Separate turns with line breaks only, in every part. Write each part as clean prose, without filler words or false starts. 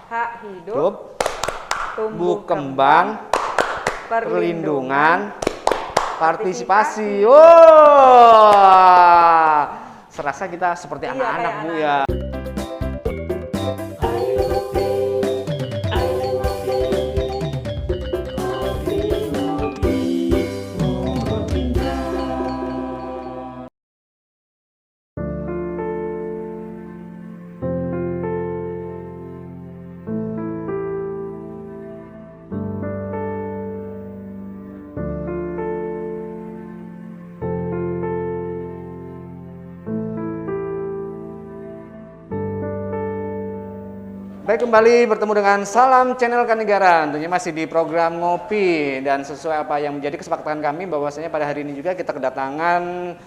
Hak hidup,
tumbuh kembang, perlindungan, partisipasi. Serasa kita seperti anak-anak, Bu ya. Baik, kembali bertemu dengan Salam Channel Kanegara. Tentunya masih di program Ngopi, dan sesuai apa yang menjadi kesepakatan kami bahwasanya pada hari ini juga kita kedatangan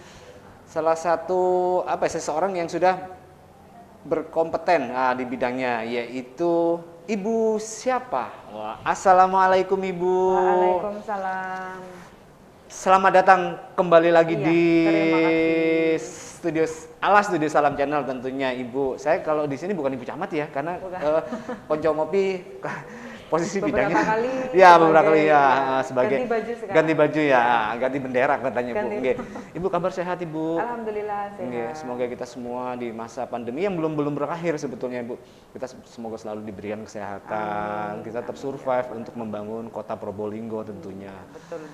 salah satu seseorang yang sudah berkompeten di bidangnya, yaitu Ibu siapa? Assalamualaikum Ibu.
Waalaikumsalam.
Selamat datang kembali lagi di
terima kasih.
Studio Salam Channel tentunya Ibu. Saya kalau di sini bukan Ibu Camat ya, karena Konco Ngopi posisi bidangnya. Beberapa kali ya sebagai ganti baju ya, ganti bendera katanya Bu. Ibu kabar sehat Ibu?
Alhamdulillah sehat.
Semoga kita semua di masa pandemi yang belum berakhir sebetulnya Ibu. Kita semoga selalu diberikan kesehatan, kita tetap survive untuk membangun kota Probolinggo tentunya.
Betul.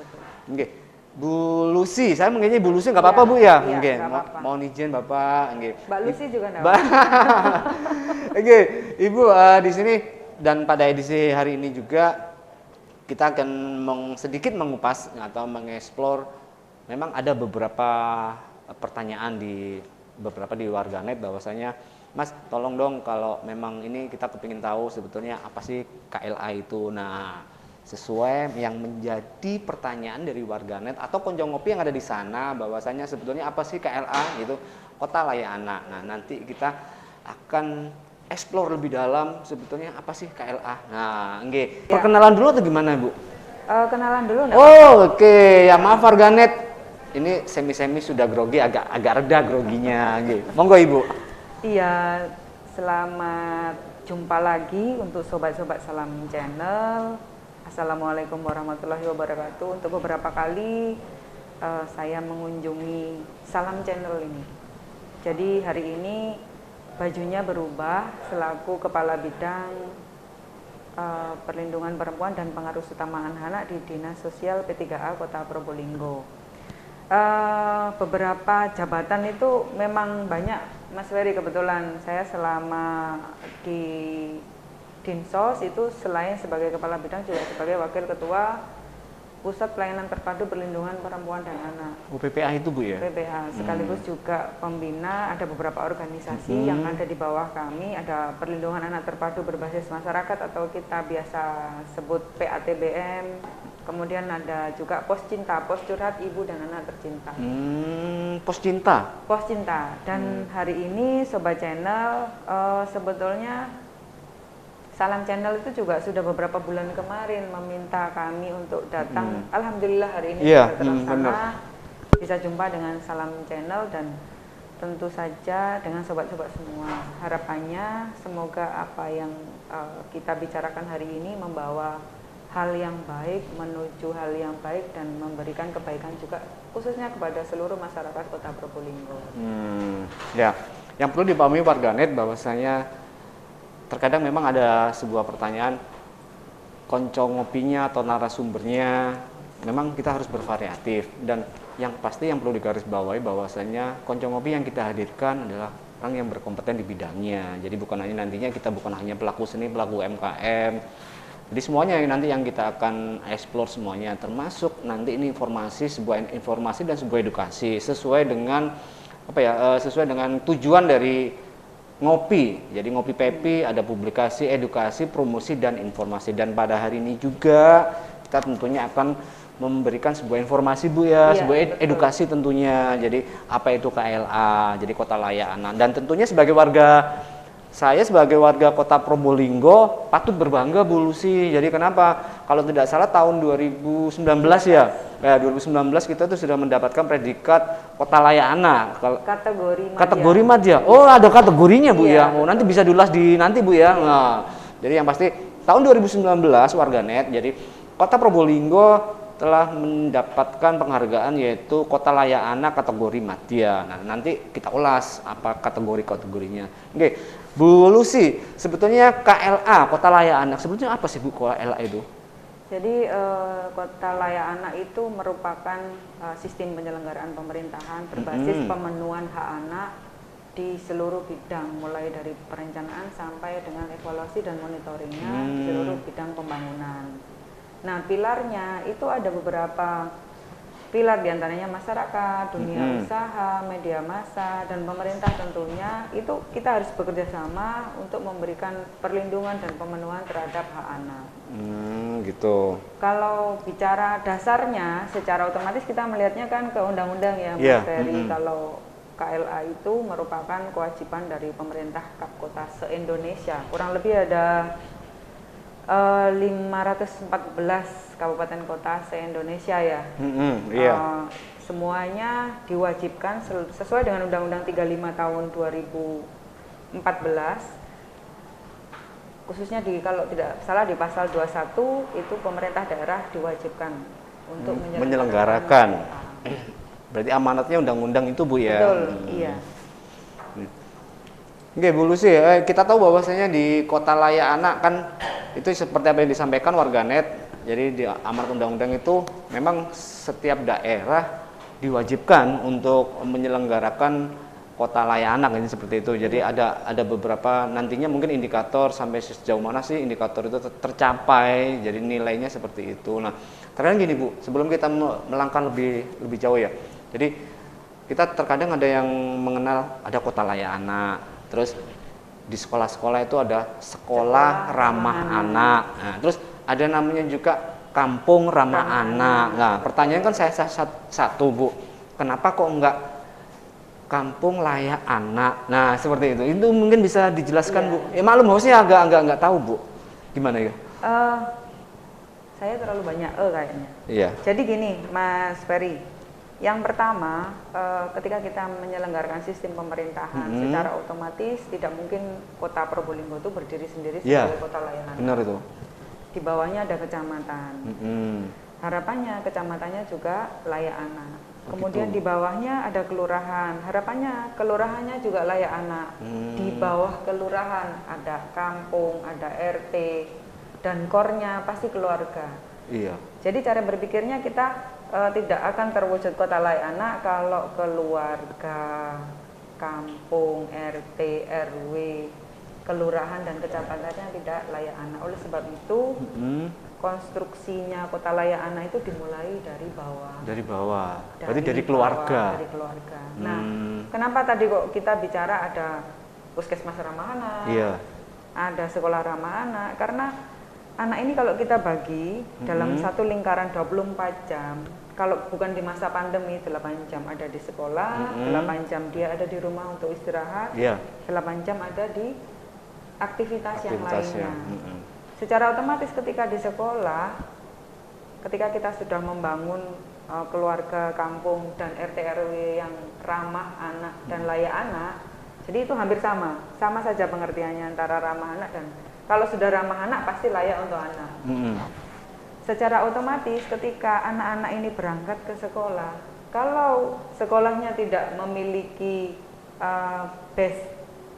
Bu Lucy, saya manggilnya Bu Lucy nggak apa-apa Bu ya? Mohon izin Bapak.
Mbak Lucy juga nggak
apa-apa. Ibu di sini dan pada edisi hari ini juga kita akan sedikit mengupas atau mengeksplor. Memang ada beberapa pertanyaan di warganet bahwasanya, Mas tolong dong kalau memang ini kita kepingin tahu sebetulnya apa sih KLA itu. Nah, sesuai yang menjadi pertanyaan dari warganet atau Konco Ngopi yang ada di sana, bahwasanya sebetulnya apa sih KLA gitu, Kota Layak Anak. Nah, nanti kita akan explore lebih dalam sebetulnya apa sih KLA. Nah, perkenalan dulu atau gimana Bu?
Kenalan dulu enggak?
Ya maaf warganet, ini semi sudah grogi, agak reda groginya. Monggo Ibu.
Iya, selamat jumpa lagi untuk sobat-sobat Salam Channel. Assalamualaikum warahmatullahi wabarakatuh. Untuk beberapa kali saya mengunjungi Salam Channel ini. Jadi hari ini bajunya berubah selaku Kepala Bidang Perlindungan Perempuan dan Pengaruh Utama Anak di Dinas Sosial P3A Kota Probolinggo. Beberapa jabatan itu memang banyak, Mas Ferry. Kebetulan saya selama di Dinsos itu selain sebagai Kepala Bidang juga sebagai Wakil Ketua Pusat Pelayanan Terpadu Perlindungan Perempuan dan Anak.
PPA itu Bu ya?
PPA, sekaligus juga pembina, ada beberapa organisasi yang ada di bawah kami, ada Perlindungan Anak Terpadu Berbasis Masyarakat atau kita biasa sebut PATBM, kemudian ada juga Pos Cinta, Pos Curhat Ibu dan Anak Tercinta.
Pos Cinta? Pos
Cinta, dan hari ini Sobat Channel sebetulnya Salam Channel itu juga sudah beberapa bulan kemarin meminta kami untuk datang. Alhamdulillah hari ini sudah terlaksana. Bisa jumpa dengan Salam Channel dan tentu saja dengan sobat-sobat semua. Harapannya semoga apa yang kita bicarakan hari ini membawa hal yang baik menuju hal yang baik dan memberikan kebaikan juga khususnya kepada seluruh masyarakat Kota Probolinggo.
Yang perlu dipahami warganet bahwasanya terkadang memang ada sebuah pertanyaan, Konco Ngopinya atau narasumbernya memang kita harus bervariatif, dan yang pasti yang perlu digarisbawahi bahwasanya Konco Ngopi yang kita hadirkan adalah orang yang berkompeten di bidangnya. Jadi bukan hanya nantinya kita bukan hanya pelaku seni, pelaku UMKM. Jadi semuanya nanti yang kita akan explore semuanya, termasuk nanti ini sebuah informasi dan sebuah edukasi sesuai dengan sesuai dengan tujuan dari Ngopi. Jadi Ngopi Pepi ada publikasi, edukasi, promosi dan informasi. Dan pada hari ini juga kita tentunya akan memberikan sebuah informasi Bu ya, sebuah edukasi tentunya. Jadi apa itu KLA, jadi Kota Layak Anak. Dan tentunya saya sebagai warga Kota Probolinggo patut berbangga Bu Lucy. Jadi kenapa? Kalau tidak salah tahun 2019 ya, 2019 kita tuh sudah mendapatkan predikat Kota Layak Anak.
Kategori madya.
Oh, ada kategorinya Bu ya. Nanti bisa diulas nanti Bu ya. Nah, Jadi yang pasti tahun 2019 warganet, jadi Kota Probolinggo telah mendapatkan penghargaan yaitu Kota Layak Anak kategori Madya. Nah, nanti kita ulas apa kategorinya. Oke, Bu Lucy, sebetulnya KLA Kota Layak Anak sebetulnya apa sih Bu KLA itu?
Jadi Kota Layak Anak itu merupakan sistem penyelenggaraan pemerintahan berbasis pemenuhan hak anak di seluruh bidang, mulai dari perencanaan sampai dengan evaluasi dan monitoringnya di seluruh bidang pembangunan. Nah, pilarnya itu ada beberapa pilar, diantaranya masyarakat, dunia usaha, media massa, dan pemerintah tentunya. Itu kita harus bekerja sama untuk memberikan perlindungan dan pemenuhan terhadap hak anak.
Gitu.
Kalau bicara dasarnya, secara otomatis kita melihatnya kan ke undang-undang ya, Mas Ferry. Kalau KLA itu merupakan kewajiban dari pemerintah kota se-Indonesia. Kurang lebih ada 514 kabupaten kota se-Indonesia ya. Semuanya diwajibkan sesuai dengan Undang-Undang 35 tahun 2014. Khususnya kalau tidak salah di pasal 21 itu pemerintah daerah diwajibkan untuk
menyelenggarakan. Berarti amanatnya undang-undang itu Bu ya.
Betul, iya.
Oke Bu Lucy, kita tahu bahwasanya di Kota Layak Anak kan itu seperti apa yang disampaikan warganet. Jadi di amanat undang-undang itu memang setiap daerah diwajibkan untuk menyelenggarakan Kota Layak Anak ini seperti itu. Jadi ada beberapa nantinya mungkin indikator sampai sejauh mana sih indikator itu tercapai. Jadi nilainya seperti itu. Nah, terkadang gini Bu, sebelum kita melangkah lebih jauh ya. Jadi kita terkadang ada yang mengenal ada Kota Layak Anak. Terus di sekolah-sekolah itu ada sekolah ramah anak. Nah, terus ada namanya juga kampung ramah anak. Nah, pertanyaan kan saya satu Bu, kenapa kok enggak kampung layak anak? Nah, seperti itu. Itu mungkin bisa dijelaskan Bu. Ya maklum hostnya agak tahu Bu. Gimana ya?
Saya terlalu banyak kayaknya.
Iya.
Jadi gini, Mas Ferry. Yang pertama, ketika kita menyelenggarakan sistem pemerintahan, secara otomatis tidak mungkin Kota Probolinggo itu berdiri sendiri sebagai kota layak anak.
Benar itu.
Di bawahnya ada kecamatan. Harapannya kecamatannya juga layak anak. Kemudian di bawahnya ada kelurahan. Harapannya kelurahannya juga layak anak. Di bawah kelurahan ada kampung, ada RT, dan kornya pasti keluarga.
Iya.
Jadi cara berpikirnya kita tidak akan terwujud kota layak anak kalau keluarga, kampung, RT, RW, kelurahan dan kecamatannya tidak layak anak. Oleh sebab itu konstruksinya kota layak anak itu dimulai dari bawah.
Dari bawah. Berarti dari keluarga.
Dari keluarga. Nah, kenapa tadi kok kita bicara ada puskesmas ramah anak, ada sekolah ramah anak? Karena anak ini kalau kita bagi dalam satu lingkaran 24 jam, kalau bukan di masa pandemi 8 jam ada di sekolah, 8 jam dia ada di rumah untuk istirahat, 8 jam ada di aktivitas yang lainnya. Secara otomatis ketika di sekolah, ketika kita sudah membangun keluarga, kampung, dan RT RW yang ramah anak dan layak anak, jadi itu hampir sama saja pengertiannya antara ramah anak dan kalau sudah ramah anak pasti layak untuk anak. Secara otomatis ketika anak-anak ini berangkat ke sekolah, kalau sekolahnya tidak memiliki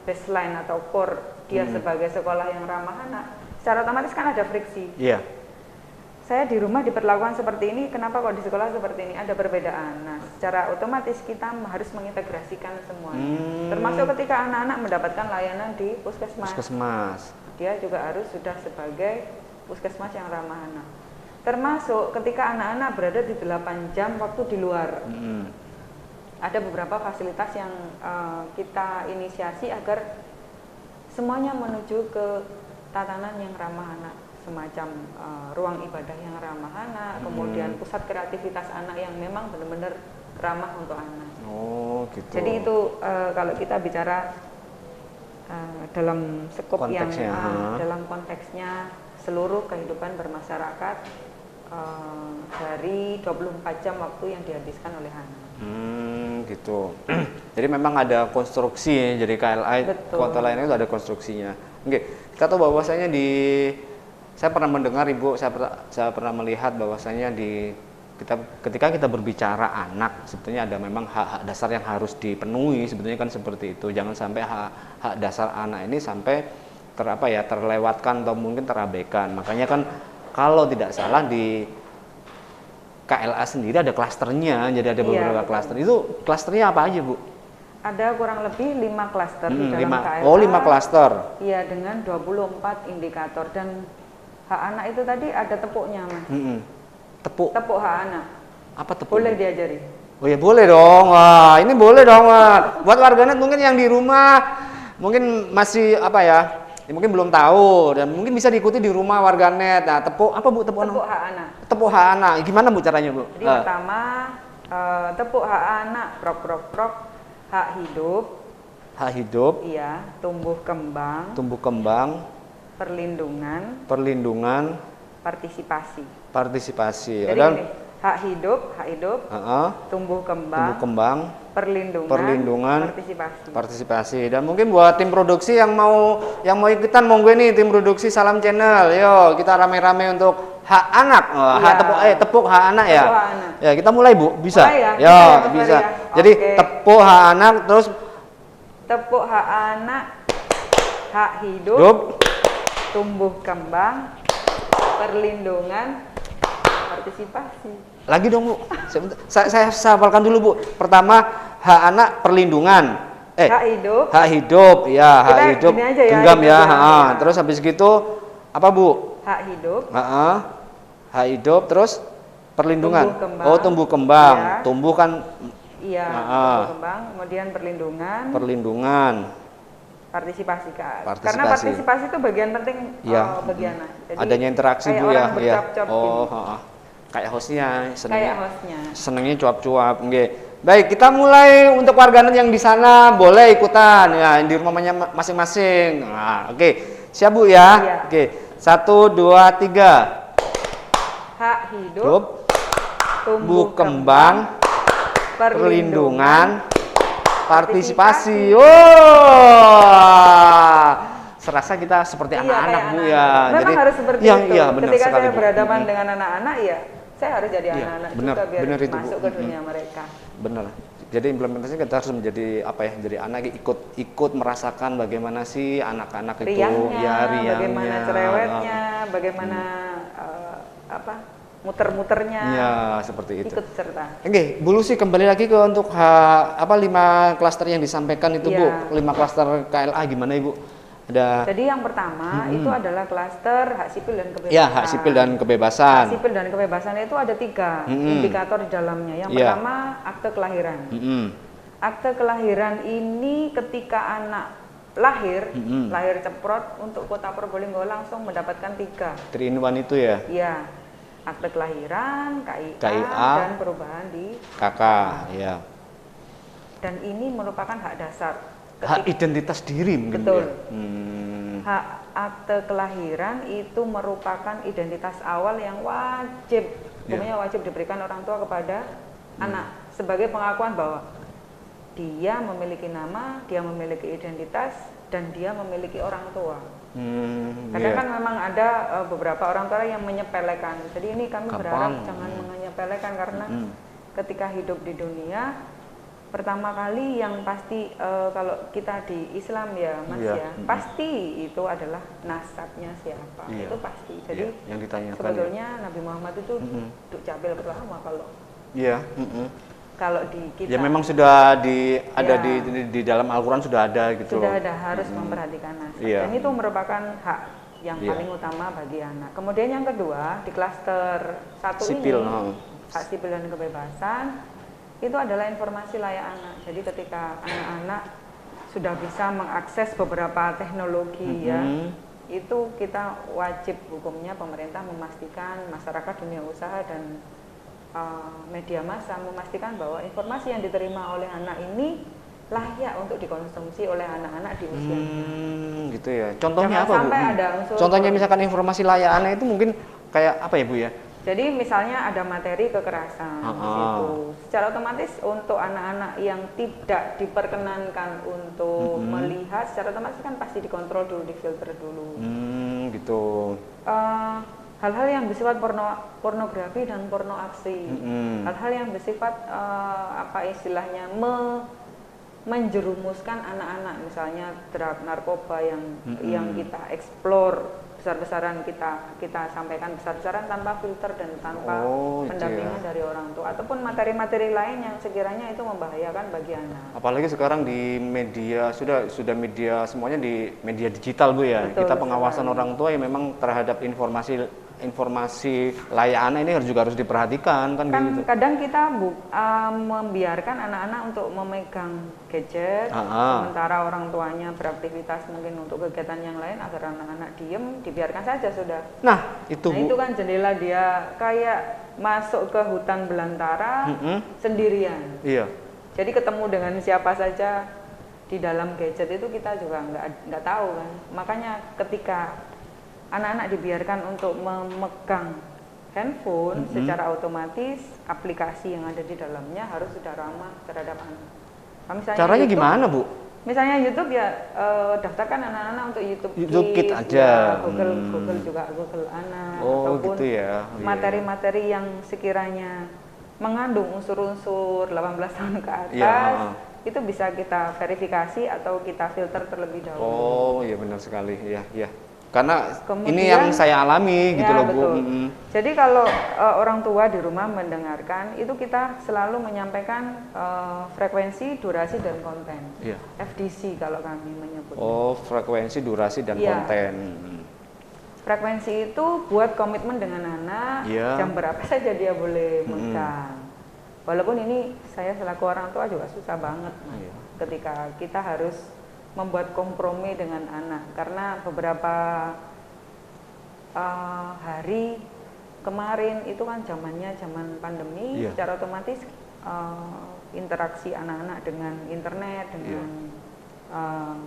baseline atau core dia sebagai sekolah yang ramah anak, secara otomatis kan ada friksi. Saya di rumah diperlakukan seperti ini, kenapa kok di sekolah seperti ini? Ada perbedaan. Nah, secara otomatis kita harus mengintegrasikan semuanya. Termasuk ketika anak-anak mendapatkan layanan di puskesmas. Dia juga harus sudah sebagai puskesmas yang ramah anak. Termasuk ketika anak-anak berada di 8 jam waktu di luar. Ada beberapa fasilitas yang kita inisiasi agar semuanya menuju ke tatanan yang ramah anak. Semacam ruang ibadah yang ramah anak, kemudian pusat kreativitas anak yang memang benar-benar ramah untuk anak.
Oh, gitu.
Jadi itu kalau kita bicara dalam skop konteksnya, dalam konteksnya seluruh kehidupan bermasyarakat dari 24 jam waktu yang dihabiskan oleh anak.
Gitu. Jadi memang ada konstruksi ya, jadi KLA Kota Layak Anak itu ada konstruksinya. Oke, kita tahu bahwasanya saya pernah mendengar Ibu, saya pernah melihat bahwasanya ketika kita berbicara anak, sebetulnya ada memang hak-hak dasar yang harus dipenuhi, sebetulnya kan seperti itu. Jangan sampai hak dasar anak ini sampai terlewatkan atau mungkin terabaikan. Makanya kan kalau tidak salah di KLA sendiri ada klasternya, jadi ada beberapa klaster. Itu klasternya apa aja, Bu?
Ada kurang lebih 5 klaster di dalam KLA.
Oh, 5 klaster.
Iya, dengan 24 indikator. Dan hak anak itu tadi ada tepuknya, Mas. Tepuk hak anak.
Apa tepuk?
Boleh diajari?
Oh ya boleh dong. Wah, ini boleh dong. Wah. Buat warganet mungkin yang di rumah mungkin masih mungkin belum tahu dan mungkin bisa diikuti di rumah warganet. Nah, tepuk apa Bu? Tepuk
hak anak.
Tepuk hak anak. Gimana Bu caranya, Bu?
Jadi pertama tepuk hak anak, prok. Hak hidup.
Hak hidup.
Iya, tumbuh kembang. Perlindungan. Partisipasi.
Jadi
dan hak hidup, tumbuh kembang, perlindungan,
partisipasi. Dan mungkin buat tim produksi yang mau ikutan, monggo nih tim produksi Salam Channel. Yo, kita rame-rame untuk hak anak. Tepuk hak anak ya. Ya, kita mulai Bu, bisa?
Mulai ya?
Yo, bisa. Jadi tepuk hak anak, terus
tepuk hak anak, hak hidup, tumbuh kembang, perlindungan, partisipasi.
Lagi dong Bu. Saya hafalkan dulu Bu. Pertama hak anak, perlindungan.
Hak hidup.
Ya, hak hidup. Genggam ya. Terus habis gitu apa Bu?
Hak hidup.
Hak hidup terus perlindungan. Tumbuh kembang. Ya. Tumbuh kan.
Iya. Tumbuh kembang. Kemudian
perlindungan.
Partisipasi kan. Karena partisipasi itu bagian penting bagi anak. Jadi
adanya interaksi Bu ya. Kayak hostnya, senengnya cuap-cuap. Baik, kita mulai untuk warganet yang di sana boleh ikutan ya di rumahnya masing-masing. Nah, siap Bu ya. Oke. 1, 2, 3.
Hak hidup,
tumbuh kembang, perlindungan, partisipasi. Serasa kita seperti anak-anak Bu ya.
Memang
jadi
harus seperti itu. Ketika saya
Bu.
berhadapan dengan anak-anak ya, saya harus jadi anak-anak juga biar masuk ke dunia mereka.
Benar. Jadi implementasinya kita harus menjadi jadi anak ikut merasakan bagaimana sih anak-anak itu riangnya,
bagaimana cerewetnya, bagaimana muter-muternya.
Ya, seperti itu.
Ikut serta.
Bu Lucy, kembali lagi ke untuk 5 klaster yang disampaikan itu Bu. 5 klaster KLA gimana Ibu?
Jadi yang pertama itu adalah klaster hak sipil dan kebebasan.
Ya, hak sipil dan kebebasan.
Hak sipil dan kebebasan itu ada 3 indikator di dalamnya. Yang pertama akte kelahiran. Akte kelahiran ini ketika anak lahir ceprot untuk Kota Probolinggo langsung mendapatkan 3.
3 in 1 itu ya?
Iya. Akte kelahiran, KIA dan perubahan di
KK, ya.
Dan ini merupakan hak dasar.
Hak identitas diri mungkin.
Betul.
Ya?
Hak akte kelahiran itu merupakan identitas awal yang wajib, wajib diberikan orang tua kepada anak sebagai pengakuan bahwa dia memiliki nama, dia memiliki identitas, dan dia memiliki orang tua. Kadang kan memang ada beberapa orang tua yang menyepelekan. Jadi ini kami berharap jangan menyepelekan karena ketika hidup di dunia pertama kali yang pasti kalau kita di Islam ya Mas pasti itu adalah nasabnya siapa, itu pasti. Jadi
yang ditanyakan
sebetulnya Nabi Muhammad itu duk capil pertama kalau di kita
ya memang sudah ada di dalam Al-Quran sudah ada gitu.
Sudah ada, harus memperhatikan nasab. Dan itu merupakan hak yang paling utama bagi anak. Kemudian yang kedua di klaster 1
sipil,
ini hak sipil dan kebebasan itu adalah informasi layak anak. Jadi ketika anak-anak sudah bisa mengakses beberapa teknologi itu kita wajib hukumnya pemerintah memastikan masyarakat dunia usaha dan media massa memastikan bahwa informasi yang diterima oleh anak ini layak untuk dikonsumsi oleh anak-anak di usianya.
Gitu ya. Contohnya apa Bu?
Ada unsur
contohnya misalkan informasi layak anak itu mungkin kayak apa ya Bu ya?
Jadi misalnya ada materi kekerasan di situ, secara otomatis untuk anak-anak yang tidak diperkenankan untuk melihat, secara otomatis kan pasti dikontrol dulu, difilter dulu.
Gitu.
Hal-hal yang bersifat pornografi dan porno aksi, hal-hal yang bersifat apa istilahnya menjerumuskan anak-anak, misalnya drug, narkoba yang kita explore besar-besaran, kita sampaikan besar-besaran tanpa filter dan tanpa pendampingan dari orang tua, ataupun materi-materi lain yang sekiranya itu membahayakan bagi anak.
Apalagi sekarang di media sudah media semuanya di media digital Bu ya.
Betul,
kita pengawasan orang tua yang memang terhadap informasi layak anak ini juga harus diperhatikan kan gitu.
Kadang kita membiarkan anak-anak untuk memegang gadget, sementara orang tuanya beraktivitas mungkin untuk kegiatan yang lain, agar anak-anak diem, dibiarkan saja sudah.
Nah itu
kan jendela dia kayak masuk ke hutan belantara sendirian.
Iya.
Jadi ketemu dengan siapa saja di dalam gadget itu kita juga nggak tahu kan. Makanya ketika anak-anak dibiarkan untuk memegang handphone, secara otomatis aplikasi yang ada di dalamnya harus sudah ramah terhadap anak. Misalnya
caranya
YouTube,
gimana Bu?
Misalnya YouTube ya daftarkan anak-anak untuk YouTube
Kids aja.
Ya, Google juga Google anak, ataupun
gitu ya.
materi-materi yang sekiranya mengandung unsur-unsur 18 tahun ke atas, itu bisa kita verifikasi atau kita filter terlebih dahulu.
Oh iya benar sekali, ya. Karena kemudian, ini yang saya alami gitu loh Bu.
Jadi kalau orang tua di rumah mendengarkan, itu kita selalu menyampaikan frekuensi, durasi, dan konten. FDC kalau kami menyebutnya.
Oh, frekuensi, durasi, dan konten.
Frekuensi itu buat komitmen dengan anak, jam berapa saja dia boleh megang. Walaupun ini saya selaku orang tua juga susah banget, ketika kita harus membuat kompromi dengan anak, karena beberapa hari kemarin itu kan zaman pandemi, secara otomatis interaksi anak-anak dengan internet, dengan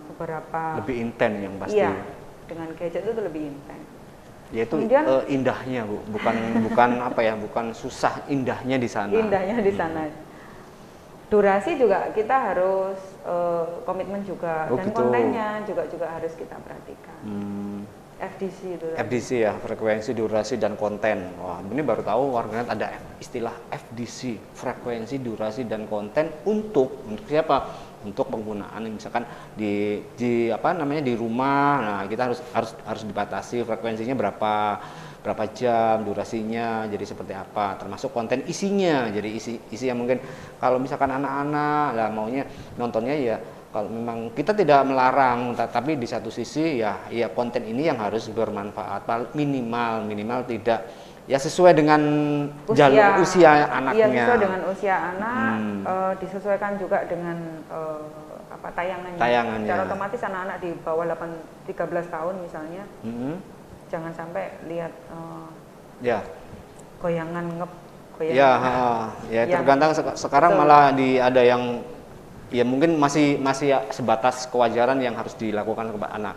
beberapa
lebih intens yang pasti.
Dengan gadget itu lebih intens.
Yaitu indahnya Bu, bukan apa ya, bukan susah, indahnya di sana.
Indahnya di sana. Durasi juga kita harus komitmen juga, dan kontennya juga harus kita perhatikan. FDC itu.
FDC ya, frekuensi, durasi, dan konten. Wah, ini baru tahu warganet ada istilah FDC, frekuensi, durasi, dan konten untuk siapa? Untuk penggunaan misalkan di rumah. Nah, kita harus dibatasi frekuensinya berapa jam, durasinya jadi seperti apa, termasuk konten isinya. Jadi isi yang mungkin kalau misalkan anak-anak lah maunya nontonnya ya, kalau memang kita tidak melarang, tapi di satu sisi ya konten ini yang harus bermanfaat, minimal tidak ya sesuai dengan jalur usia anaknya.
Iya, sesuai dengan usia anak, disesuaikan juga dengan tayangannya. Secara otomatis anak-anak di bawah 13 tahun misalnya, jangan sampai lihat goyangan
tergantung sekarang malah ada yang ya mungkin masih sebatas kewajaran yang harus dilakukan kepada anak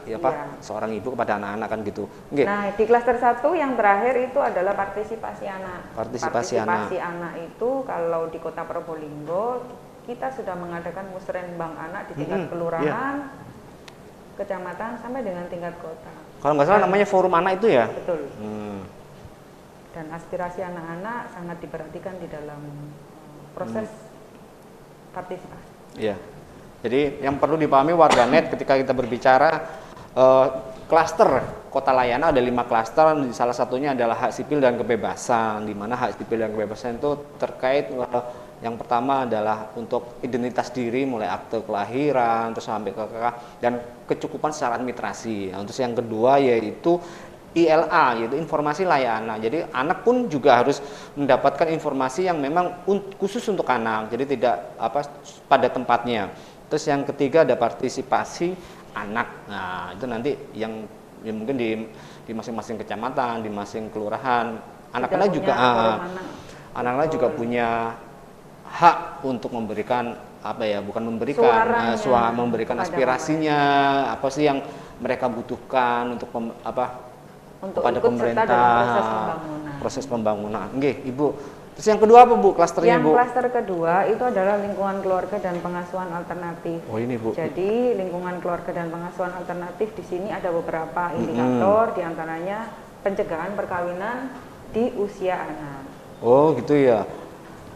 seorang ibu kepada anak-anak kan gitu.
Nah, di klaster 1 yang terakhir itu adalah partisipasi anak.
Partisipasi
anak itu kalau di Kota Probolinggo kita sudah mengadakan musrenbang anak di tingkat kelurahan, kecamatan, sampai dengan tingkat kota.
Kalau nggak salah namanya forum anak itu ya?
Betul. Dan aspirasi anak-anak sangat diperhatikan di dalam proses partisipasi.
Iya. Jadi yang perlu dipahami warganet ketika kita berbicara klaster Kota Layanah, ada 5 klaster. Salah satunya adalah hak sipil dan kebebasan, di mana hak sipil dan kebebasan itu terkait yang pertama adalah untuk identitas diri, mulai akte kelahiran terus sampai ke dan kecukupan secara administrasi. Terus yang kedua yaitu ILA, yaitu informasi layak anak. Jadi anak pun juga harus mendapatkan informasi yang memang khusus untuk anak, jadi tidak pada tempatnya. Terus yang ketiga ada partisipasi anak. Nah, itu nanti yang mungkin di masing-masing kecamatan, di masing kelurahan, anak-anak juga punya hak untuk memberikan memberikan aspirasinya, apa sih yang mereka butuhkan untuk
untuk
kepada
ikut serta dalam
pemerintah
proses pembangunan.
proses pembangunan. Nggih, Ibu. Terus yang kedua apa Bu klasternya
Yang
Bu?
klaster kedua itu adalah lingkungan keluarga dan pengasuhan alternatif.
Oh ini Bu.
Jadi lingkungan keluarga dan pengasuhan alternatif di sini ada beberapa indikator, diantaranya pencegahan perkawinan di usia anak.
Oh gitu ya.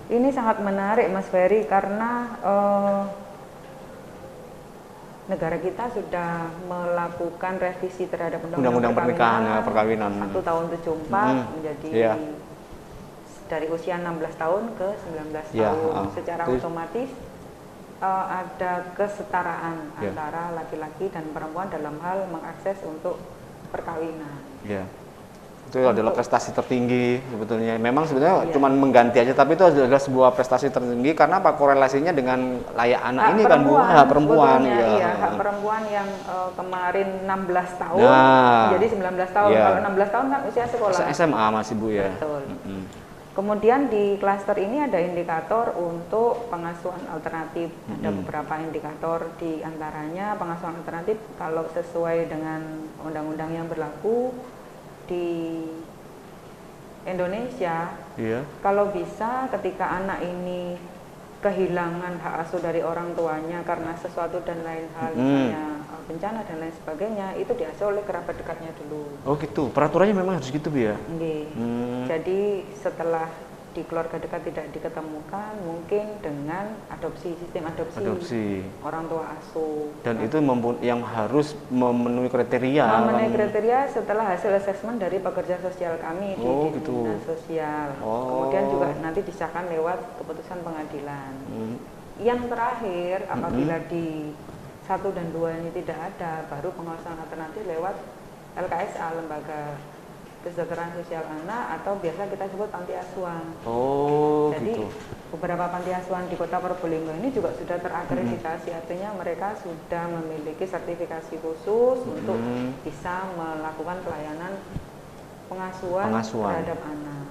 Ini sangat menarik Mas Ferry karena negara kita sudah melakukan revisi terhadap
Undang-Undang pernikahan perkawinan
1 tahun 74 menjadi dari usia 16 tahun ke 19 tahun. Secara otomatis ada kesetaraan antara laki-laki dan perempuan dalam hal mengakses untuk perkawinan.
Iya. Itu adalah prestasi tertinggi sebetulnya. Memang sebenarnya cuma mengganti aja, tapi itu adalah sebuah prestasi tertinggi karena apa? Korelasinya dengan layak anak
hak
ini
perempuan,
kan Bu, hak perempuan.
Iya, hak perempuan yang kemarin 16 tahun jadi 19 tahun. Kalau 16 tahun kan usia sekolah.
SMA masih Bu ya.
Betul. Kemudian di klaster ini ada indikator untuk pengasuhan alternatif. Ada beberapa indikator, di antaranya pengasuhan alternatif kalau sesuai dengan undang-undang yang berlaku di Indonesia, kalau bisa ketika anak ini kehilangan hak asuh dari orang tuanya karena sesuatu dan lain hal, misalnya bencana dan lain sebagainya, itu diasuh oleh kerabat dekatnya dulu.
Oh gitu, peraturannya memang harus gitu Bu ya?
Jadi setelah di keluarga dekat tidak diketemukan, mungkin dengan sistem adopsi. Orang tua asuh.
Dan itu yang harus memenuhi kriteria.
Memenuhi kriteria setelah hasil asesmen dari pekerja sosial kami di dinas sosial. Kemudian juga nanti disahkan lewat keputusan pengadilan. Yang terakhir, apabila di 1 dan 2 ini tidak ada, baru pengawasan alternatif lewat LKSA, Lembaga Kesejahteraan Sosial Anak, atau biasa kita sebut panti asuhan. Jadi beberapa panti asuhan di Kota Probolinggo ini juga sudah terakreditasi, artinya mereka sudah memiliki sertifikasi khusus untuk bisa melakukan pelayanan pengasuhan terhadap anak.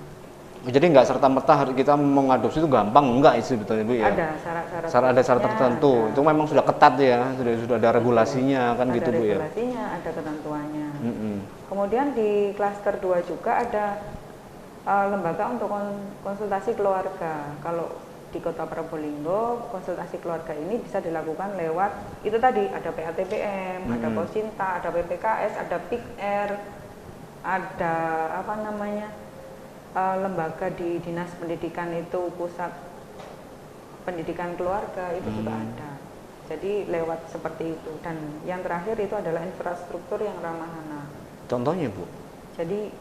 Jadi nggak serta-merta kita mengadopsi itu gampang, enggak sebetulnya Bu ya?
Ada syarat-syarat.
Ada syarat tertentu. Itu memang sudah ketat ya, sudah ada regulasinya kan gitu Bu ya?
Ada regulasinya, ada ketentuannya. Kemudian di klaster 2 juga ada lembaga untuk konsultasi keluarga. Kalau di Kota Probolinggo, konsultasi keluarga ini bisa dilakukan lewat itu tadi, ada PATPM, ada Posinta, ada PPKS, ada PIKR, ada lembaga di Dinas Pendidikan itu, Pusat Pendidikan Keluarga itu juga ada. Jadi lewat seperti itu. Dan yang terakhir itu adalah infrastruktur yang ramah anak.
Contohnya Bu?
Jadi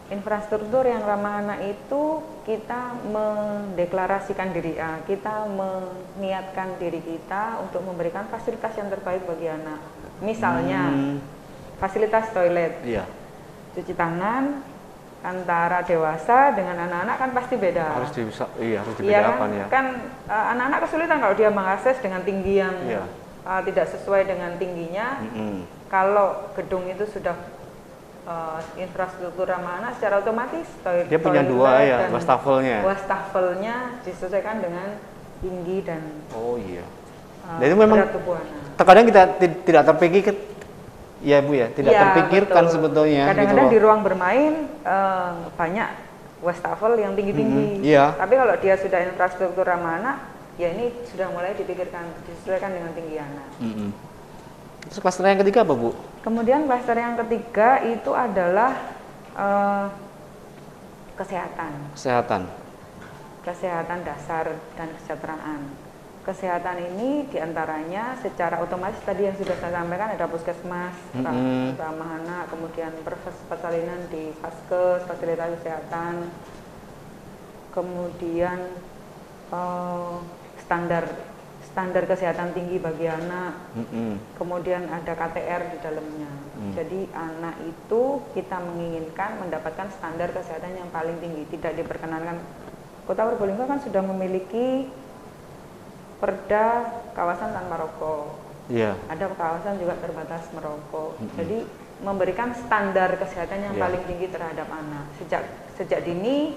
infrastruktur yang ramah anak itu kita mendeklarasikan diri, kita meniatkan diri kita untuk memberikan fasilitas yang terbaik bagi anak. Misalnya fasilitas toilet, cuci tangan antara dewasa dengan anak-anak kan pasti beda.
Harus dibedakan ya.
Kan anak-anak kesulitan kalau dia mengakses dengan tinggi yang tidak sesuai dengan tingginya. Kalau gedung itu sudah infrastruktur ramah anak, secara otomatis
dia punya 2
wastafelnya disesuaikan dengan tinggi dan
dan itu memang terkadang kita tidak terpikir ya Bu ya, tidak terpikirkan sebetulnya.
Kadang-kadang di ruang bermain banyak wastafel yang tinggi-tinggi. Tapi kalau dia sudah infrastruktur ramah anak, ya ini sudah mulai dipikirkan, disesuaikan dengan tinggi anak.
Terus klaster yang ketiga apa Bu?
Kemudian klaster yang ketiga itu adalah kesehatan dasar dan kesejahteraan. Kesehatan ini diantaranya secara otomatis tadi yang sudah saya sampaikan, ada puskesmas, ramah anak, kemudian persalinan di Faskes, fasilitas kesehatan, kemudian standar kesehatan tinggi bagi anak, kemudian ada KTR di dalamnya. Jadi anak itu kita menginginkan mendapatkan standar kesehatan yang paling tinggi, tidak diperkenankan. Kota Probolinggo kan sudah memiliki Perda kawasan tanpa rokok. Ada kawasan juga terbatas merokok. Jadi memberikan standar kesehatan yang paling tinggi terhadap anak. Sejak dini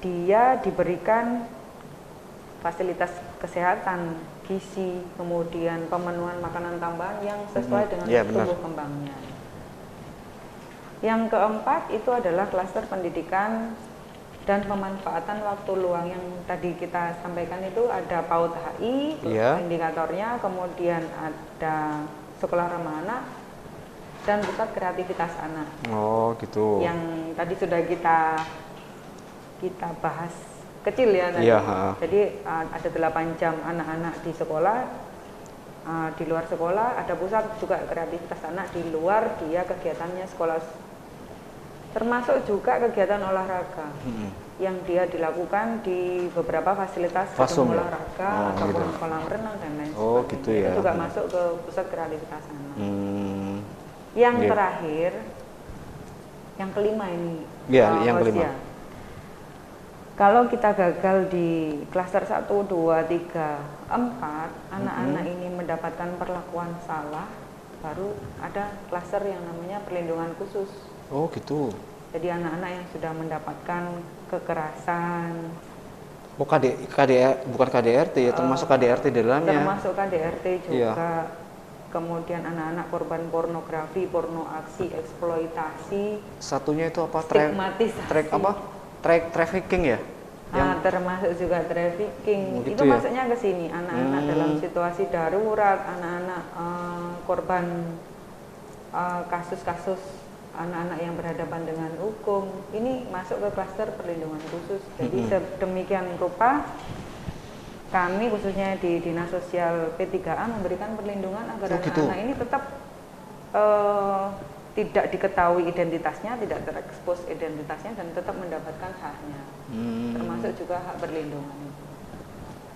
dia diberikan fasilitas kesehatan, gizi, kemudian pemenuhan makanan tambahan yang sesuai dengan tumbuh kembangnya. Yang keempat itu adalah klaster pendidikan dan pemanfaatan waktu luang yang tadi kita sampaikan. Itu ada PAUD HI, indikatornya, kemudian ada sekolah ramah anak dan pusat kreativitas anak.
Oh gitu.
Yang tadi sudah kita bahas kecil ya tadi. Jadi ada 8 jam anak-anak di sekolah, di luar sekolah ada pusat juga kreativitas anak, di luar dia kegiatannya sekolah, termasuk juga kegiatan olahraga yang dia dilakukan di beberapa fasilitas gedung olahraga ataupun kolam renang dan lain sebagainya.
Gitu ya.
Itu juga masuk ke pusat kreativitas anak. Yang terakhir, yang kelima ini,
yang kelima.
Kalau kita gagal di klaster 1, 2, 3, 4, anak-anak ini mendapatkan perlakuan salah, baru ada klaster yang namanya perlindungan khusus.
Oh gitu.
Jadi anak-anak yang sudah mendapatkan kekerasan.
Oh bukan KDRT ya, termasuk KDRT di dalamnya.
Termasuk KDRT juga. Kemudian anak-anak korban pornografi, porno aksi, eksploitasi.
Satunya itu apa?
Stigmatisasi.
Trafficking ya?
Termasuk juga trafficking. Itu
ya?
Maksudnya ke sini, anak-anak dalam situasi darurat, anak-anak korban kasus-kasus anak-anak yang berhadapan dengan hukum, ini masuk ke klaster perlindungan khusus. Jadi sedemikian rupa kami khususnya di Dinas Sosial P3A memberikan perlindungan agar anak-anak ini tetap tidak diketahui identitasnya, tidak terekspos identitasnya, dan tetap mendapatkan haknya, termasuk juga hak perlindungan.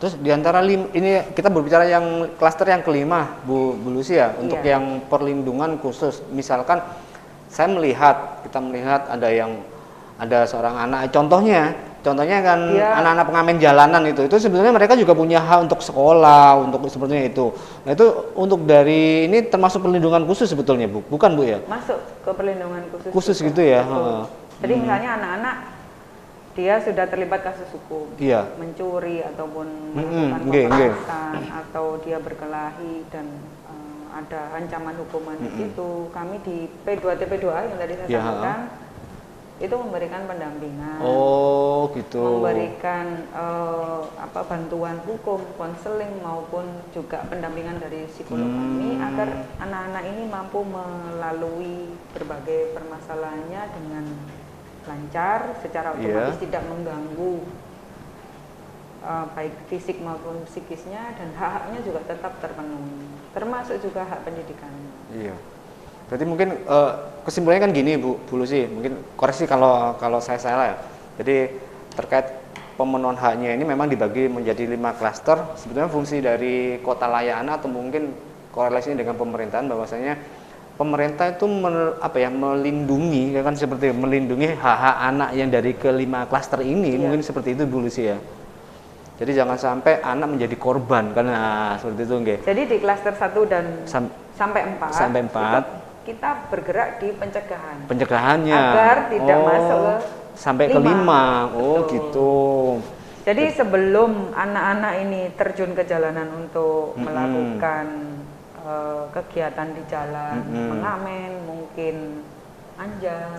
Terus diantara ini kita berbicara yang klaster yang kelima, Bu Lucy ya, untuk yang perlindungan khusus. Misalkan kita melihat ada seorang anak, contohnya kan anak-anak pengamen jalanan itu sebenarnya mereka juga punya hak untuk sekolah, untuk sepertinya itu. Nah itu untuk dari ini termasuk perlindungan khusus sebetulnya, Bu, bukan Bu ya?
Masuk ke perlindungan khusus
juga. Gitu ya.
Jadi misalnya anak-anak dia sudah terlibat kasus hukum, mencuri ataupun melakukan kekerasan atau dia berkelahi dan ada ancaman hukuman di situ. Kami di P2TP2A yang tadi saya sampaikan itu memberikan pendampingan.
Oh, gitu.
Memberikan bantuan hukum, konseling maupun juga pendampingan dari psikolog kami agar anak-anak ini mampu melalui berbagai permasalahannya dengan lancar, secara otomatis tidak mengganggu baik fisik maupun psikisnya, dan hak-haknya juga tetap terpenuhi, termasuk juga hak pendidikannya.
Iya. Berarti mungkin kesimpulannya kan gini, Bu Lucy, mungkin koreksi kalau saya salah ya. Jadi terkait pemenuhan haknya ini memang dibagi menjadi 5 klaster. Sebetulnya fungsi dari kota layak anak atau mungkin korelasinya dengan pemerintahan, bahwasanya pemerintah itu melindungi, kan seperti melindungi hak-hak anak yang dari ke-5 klaster ini, mungkin seperti itu Bu Lucy ya. Jadi jangan sampai anak menjadi korban, karena seperti itu nggih.
Jadi di klaster 1 dan sampai 4 kita bergerak di pencegahannya agar tidak masuk ke
sampai ke 5. Oh gitu.
Jadi sebelum anak-anak ini terjun ke jalanan untuk melakukan kegiatan di jalan, mengamen, mungkin anjal,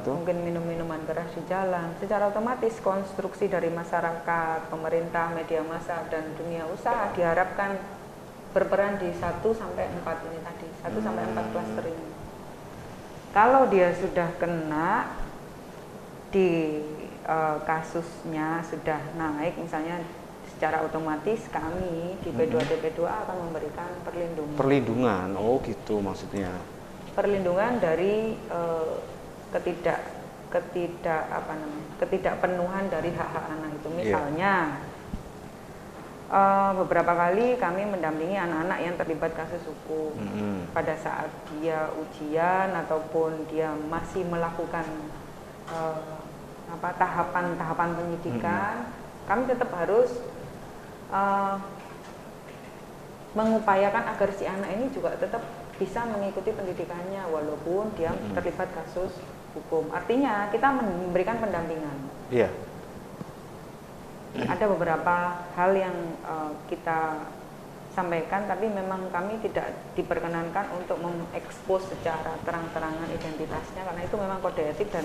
mungkin minum-minuman keras di jalan, secara otomatis konstruksi dari masyarakat, pemerintah, media massa, dan dunia usaha diharapkan berperan di 1 sampai 4 ini tadi, 1 sampai 4 klaster ini. Kalau dia sudah kena di kasusnya sudah naik, misalnya secara otomatis kami di P2TP2A akan memberikan perlindungan.
Oh gitu maksudnya.
Perlindungan dari ketidakpenuhan dari hak-hak anak itu. Misalnya beberapa kali kami mendampingi anak-anak yang terlibat kasus hukum. Pada saat dia ujian ataupun dia masih melakukan tahapan penyidikan, kami tetap harus mengupayakan agar si anak ini juga tetap bisa mengikuti pendidikannya walaupun dia terlibat kasus hukum. Artinya kita memberikan pendampingan.
Iya.
Ada beberapa hal yang kita sampaikan, tapi memang kami tidak diperkenankan untuk mengekspos secara terang-terangan identitasnya karena itu memang kode etik dan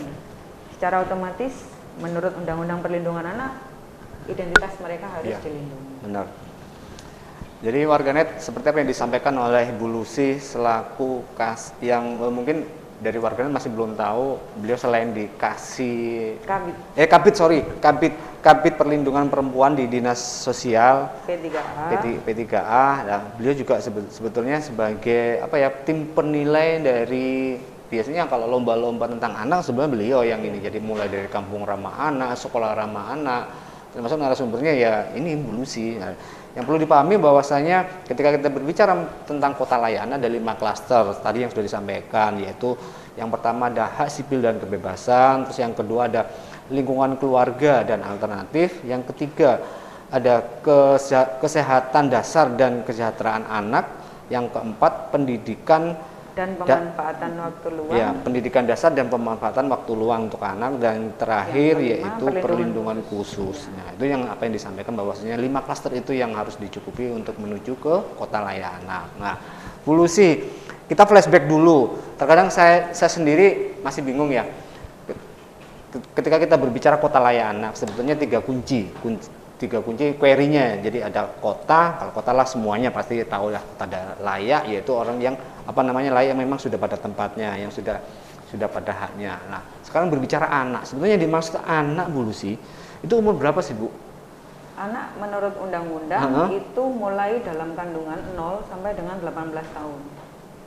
secara otomatis menurut Undang-Undang Perlindungan Anak identitas mereka harus dilindungi.
Benar. Jadi warganet seperti apa yang disampaikan oleh Bu Lucy selaku yang mungkin dari warganet masih belum tahu, beliau selain dikasih Kabit Perlindungan Perempuan di Dinas Sosial P3A. Nah, beliau juga sebetulnya sebagai tim penilai dari biasanya kalau lomba-lomba tentang anak sebenarnya beliau yang ini. Jadi mulai dari kampung ramah anak, sekolah ramah anak, termasuk narasumbernya ya ini Bu Lucy. Nah, yang perlu dipahami bahwasanya ketika kita berbicara tentang kota layanan ada 5 klaster tadi yang sudah disampaikan, yaitu yang pertama ada hak sipil dan kebebasan, terus yang kedua ada lingkungan keluarga dan alternatif, yang ketiga ada kesehatan dasar dan kesejahteraan anak, yang keempat pendidikan
dan pemanfaatan waktu luang.
Ya, pendidikan dasar dan pemanfaatan waktu luang untuk anak, dan terakhir yaitu perlindungan khusus. Nah, itu yang apa yang disampaikan bahwasanya 5 klaster itu yang harus dicukupi untuk menuju ke kota layanan anak. Nah, Bu Lucy, kita flashback dulu. Terkadang saya sendiri masih bingung ya. Ketika kita berbicara kota layanan anak, sebetulnya 3 kunci query-nya. Jadi ada kota, kalau kota lah semuanya pasti tahu lah, ada layak yaitu orang yang layak memang sudah pada tempatnya, yang sudah pada haknya. Nah, sekarang berbicara anak, sebetulnya dimaksud anak Bu Lucy itu umur berapa sih Bu?
Anak menurut undang-undang itu mulai dalam kandungan 0 sampai dengan 18 tahun.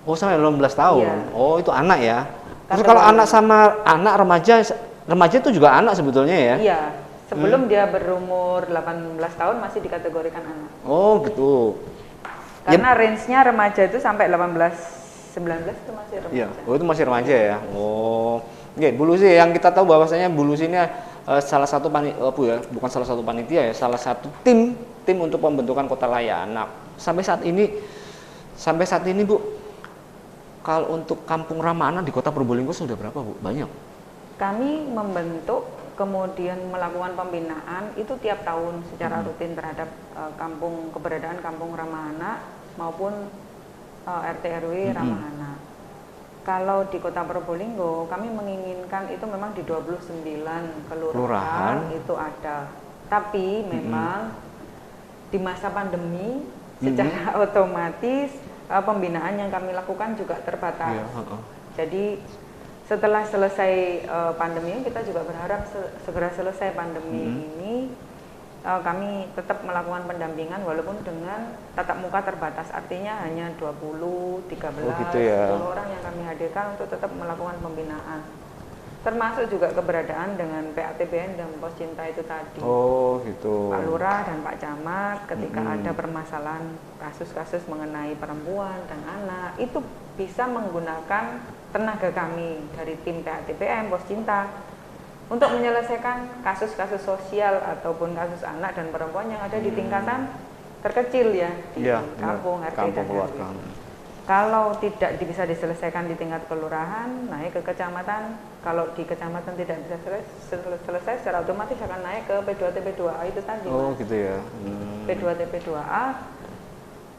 Oh, sampai 18 tahun. Iya. Oh, itu anak ya. Terus kalau anak sama anak remaja itu juga anak sebetulnya ya?
Iya. Sebelum dia berumur 18 tahun masih dikategorikan anak.
Oh, gitu.
Karena range-nya remaja itu sampai 18-19 itu masih remaja.
Iya. Oh, itu masih remaja ya. Oh. Oke, Bu Lucy, yang kita tahu bahwasanya Bu Lucy ini salah satu bukan salah satu panitia ya, salah satu tim untuk pembentukan kota layak anak. Sampai saat ini Bu, kalau untuk kampung ramah anak di Kota Probolinggo sudah berapa Bu? Banyak.
Kami membentuk kemudian melakukan pembinaan itu tiap tahun secara rutin terhadap keberadaan kampung ramah anak maupun RT RW ramah anak. Kalau di Kota Probolinggo kami menginginkan itu memang di 29 kelurahan itu ada. Tapi memang di masa pandemi secara otomatis pembinaan yang kami lakukan juga terbatas. Jadi setelah selesai pandemi, kita juga berharap segera selesai pandemi ini, kami tetap melakukan pendampingan walaupun dengan tatap muka terbatas, artinya hanya 20, 13,
gitu ya.
10 orang yang kami hadirkan untuk tetap melakukan pembinaan. Termasuk juga keberadaan dengan PATBN dan Pos Cinta itu tadi.
Oh, gitu.
Pak Lurah dan Pak Camat ketika ada permasalahan kasus-kasus mengenai perempuan dan anak, itu bisa menggunakan tenaga kami dari tim PATBN, Pos Cinta untuk menyelesaikan kasus-kasus sosial ataupun kasus anak dan perempuan yang ada di tingkatan terkecil ya, di kampung, RT dan RW. Kalau tidak bisa diselesaikan di tingkat kelurahan, naik ke kecamatan. Kalau di kecamatan tidak bisa selesai, secara otomatis akan naik ke P2TP2A itu tadi.
Oh, gitu ya.
P2TP2A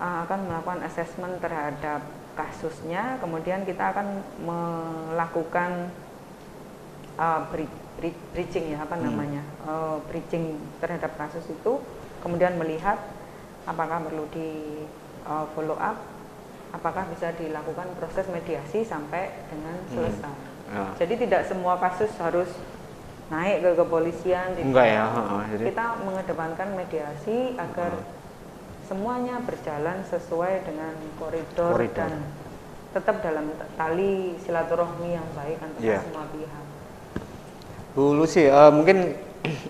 akan melakukan assessment terhadap kasusnya, kemudian kita akan melakukan bridging ya, bridging terhadap kasus itu, kemudian melihat apakah perlu di follow up, apakah bisa dilakukan proses mediasi sampai dengan selesai. Jadi tidak semua kasus harus naik ke kepolisian.
Enggak ya.
Jadi kita mengedepankan mediasi agar semuanya berjalan sesuai dengan koridor dan tetap dalam tali silaturahmi yang baik antara semua pihak.
Bu Lucy, mungkin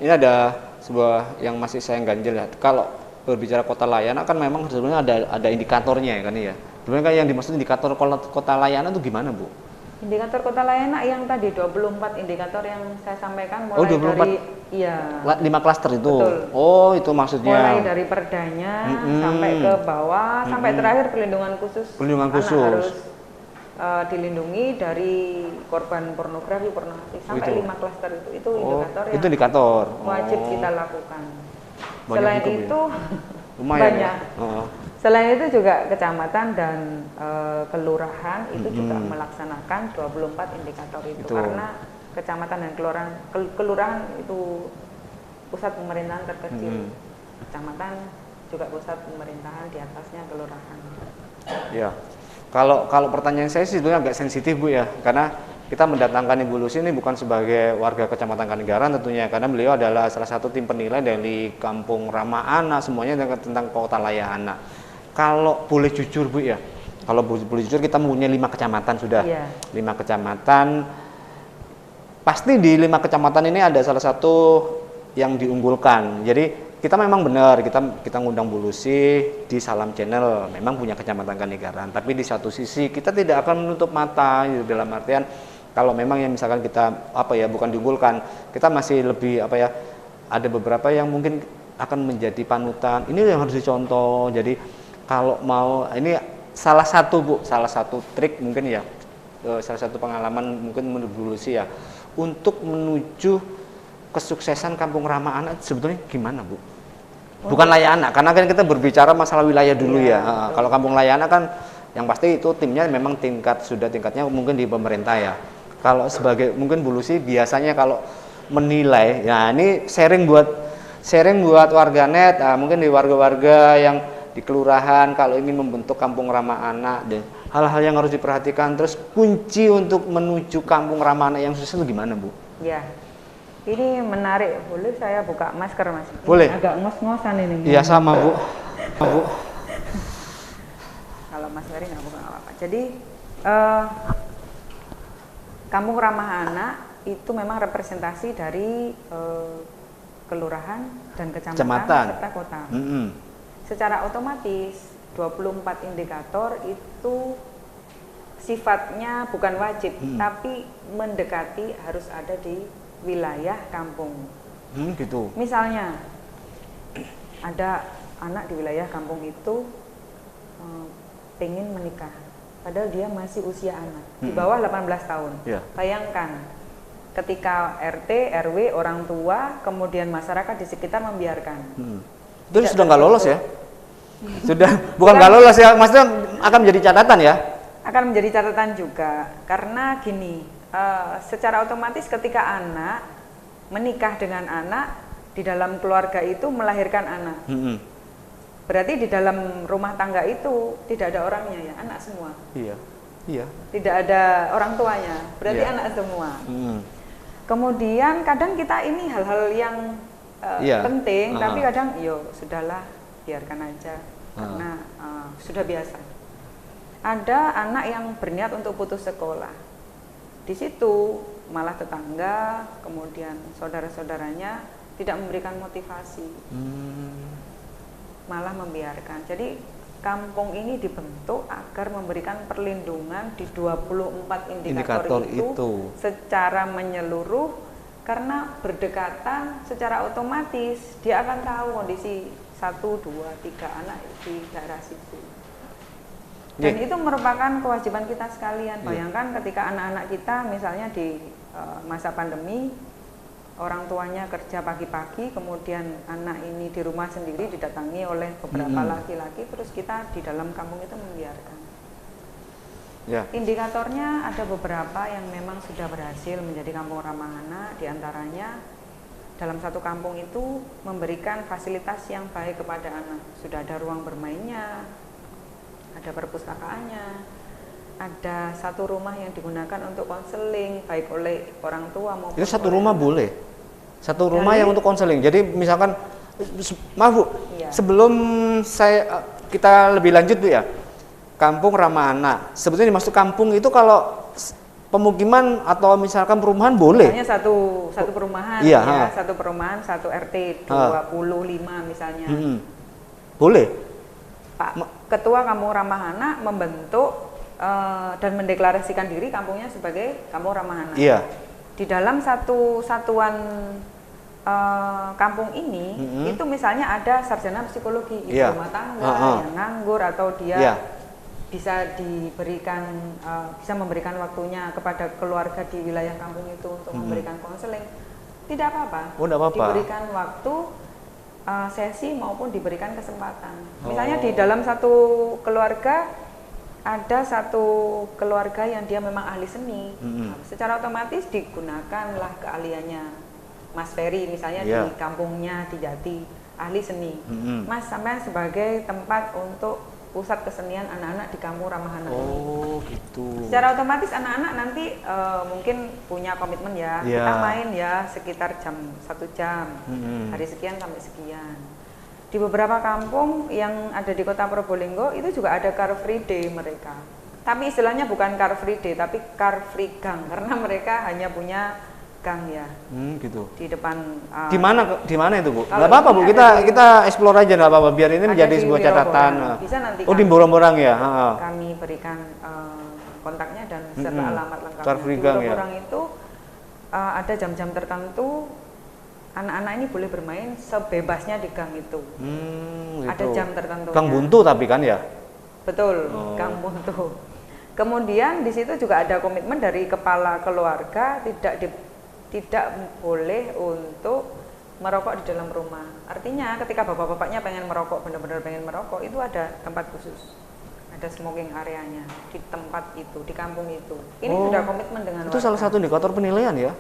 ini ada sebuah yang masih saya ganjel ya. Kalau berbicara kota layanan kan memang sebenarnya ada indikatornya ya kan ya. Sebenarnya kan yang dimaksud indikator kota layanan itu gimana Bu? Indikator kota layanan yang tadi 24 indikator yang saya sampaikan mulai dari 5 klaster itu. Betul. Oh, itu maksudnya.
Mulai dari perdanya sampai ke bawah sampai terakhir perlindungan khusus. Perlindungan khusus harus dilindungi dari korban pornografi sampai 5 klaster itu indikator yang wajib kita lakukan. Selain itu
lumayan
banyak.
Ya.
Selain itu juga kecamatan dan kelurahan itu juga melaksanakan 24 indikator itu. Karena kecamatan dan kelurahan itu pusat pemerintahan terkecil. Kecamatan juga pusat pemerintahan, di atasnya kelurahan.
Ya. Kalau pertanyaan saya sih sebetulnya agak sensitif Bu ya, karena kita mendatangkan Ibu Lucy ini bukan sebagai warga Kecamatan Kanegaran tentunya, karena beliau adalah salah satu tim penilai dari Kampung Ramah Anak, semuanya tentang Kota Layak Anak. Kalau boleh jujur Bu ya, kalau boleh jujur kita mempunyai 5 kecamatan sudah, 5 kecamatan. Pasti di 5 kecamatan ini ada salah satu yang diunggulkan. Jadi kita memang benar, kita ngundang Bu Lucy di Salam Channel, memang punya Kecamatan Kanegaran. Tapi di satu sisi kita tidak akan menutup mata, gitu, dalam artian kalau memang yang misalkan kita bukan diunggulkan, kita masih lebih ada beberapa yang mungkin akan menjadi panutan. Ini yang harus dicontoh. Jadi kalau mau, ini salah satu trik mungkin ya, salah satu pengalaman mungkin menurut Bu Lucy ya, untuk menuju kesuksesan Kampung Ramah Anak sebetulnya gimana Bu? Bukan Layak Anak, karena kan kita berbicara masalah wilayah dulu ya. Kalau Kampung Layak Anak kan yang pasti itu timnya memang tingkatnya mungkin di pemerintah ya. Kalau sebagai mungkin Bu Lucy biasanya kalau menilai, ya ini sharing buat warganet, mungkin di warga-warga yang di kelurahan kalau ingin membentuk Kampung Ramah Anak, dan hal-hal yang harus diperhatikan, terus kunci untuk menuju Kampung Ramah Anak yang sukses itu gimana Bu?
Ya. Ini menarik, boleh saya buka masker Mas?
Boleh.
Agak ngos-ngosan ini.
Iya sama Bu.
Kalau Mas Ferry nggak buka nggak apa-apa. Jadi Kampung Ramah Anak itu memang representasi dari kelurahan dan kecamatan serta kota. Secara otomatis 24 indikator itu sifatnya bukan wajib, tapi mendekati harus ada di wilayah kampung.
Gitu.
Misalnya ada anak di wilayah kampung itu pengen menikah, padahal dia masih usia anak, di bawah 18 tahun. Bayangkan ketika RT, RW, orang tua, kemudian masyarakat di sekitar membiarkan.
Itu sudah nggak lolos ya? Sudah, bukan nggak lolos ya, maksudnya akan menjadi catatan ya?
Akan menjadi catatan juga, karena gini, secara otomatis ketika anak menikah dengan anak, di dalam keluarga itu melahirkan anak. Berarti di dalam rumah tangga itu tidak ada orangnya ya, anak semua. Iya. Tidak ada orang tuanya, berarti anak semua. Kemudian kadang kita ini hal-hal yang penting, tapi kadang sudahlah, biarkan aja, karena sudah biasa. Ada anak yang berniat untuk putus sekolah. Di situ malah tetangga, kemudian saudara-saudaranya tidak memberikan motivasi, malah membiarkan. Jadi kampung ini dibentuk agar memberikan perlindungan di 24 indikator itu secara menyeluruh, karena berdekatan secara otomatis dia akan tahu kondisi 1, 2, 3 anak di daerah situ. Dan itu merupakan kewajiban kita sekalian. Bayangkan ketika anak-anak kita misalnya di masa pandemi, orang tuanya kerja pagi-pagi, kemudian anak ini di rumah sendiri didatangi oleh beberapa laki-laki, terus kita di dalam kampung itu membiarkan. Indikatornya ada beberapa yang memang sudah berhasil menjadi Kampung Ramah Anak, diantaranya dalam satu kampung itu memberikan fasilitas yang baik kepada anak. Sudah ada ruang bermainnya, ada perpustakaannya, ada satu rumah yang digunakan untuk konseling baik oleh orang tua maupun. Itu
satu rumah boleh? Satu rumah yang untuk konseling. Jadi misalkan, maaf Bu, sebelum kita lebih lanjut Bu ya, Kampung Ramah Anak, sebetulnya dimaksud kampung itu kalau pemukiman atau misalkan perumahan boleh?
Misalnya satu perumahan, satu perumahan, satu RT 25 misalnya.
Boleh?
Pak Ketua Kampung Ramah Anak membentuk dan mendeklarasikan diri kampungnya sebagai Kampung Ramah Anak. Di dalam satu satuan kampung ini, itu misalnya ada sarjana psikologi, ibu rumah tangga yang nganggur, atau dia bisa bisa memberikan waktunya kepada keluarga di wilayah kampung itu untuk memberikan konseling. Tidak apa-apa.
Diberikan
waktu sesi maupun diberikan kesempatan. Misalnya di dalam satu keluarga ada satu keluarga yang dia memang ahli seni, secara otomatis digunakanlah keahliannya Mas Ferry misalnya di kampungnya di Jati, ahli seni. Mas sampai sebagai tempat untuk pusat kesenian anak-anak di kampung Ramahana.
Oh gitu.
Secara otomatis anak-anak nanti mungkin punya komitmen ya, kita main ya sekitar satu jam, hari sekian sampai sekian. Di beberapa kampung yang ada di Kota Probolinggo itu juga ada Car Free Day mereka. Tapi istilahnya bukan Car Free Day, tapi Car Free Gang karena mereka hanya punya gang ya.
Gitu.
Di depan.
Di mana itu Bu? Nggak apa-apa Bu, kita explore aja nggak apa-apa biar ini menjadi sebuah catatan.
Bisa nanti.
Oh di Borong-Borong ya.
Kami berikan kontaknya dan serta alamat lengkapnya.
Car Free
Di
Gang ya.
Borong itu ada jam-jam tertentu. Anak-anak ini boleh bermain sebebasnya di gang itu.
Gitu.
Ada jam tertentu.
Gang buntu tapi kan ya?
Betul, gang buntu. Kemudian di situ juga ada komitmen dari kepala keluarga tidak boleh untuk merokok di dalam rumah. Artinya ketika bapak-bapaknya pengen merokok, benar-benar pengen merokok, itu ada tempat khusus. Ada smoking areanya di tempat itu, di kampung itu. Ini sudah komitmen dengan
itu
warga.
salah satu indikator penilaian ya?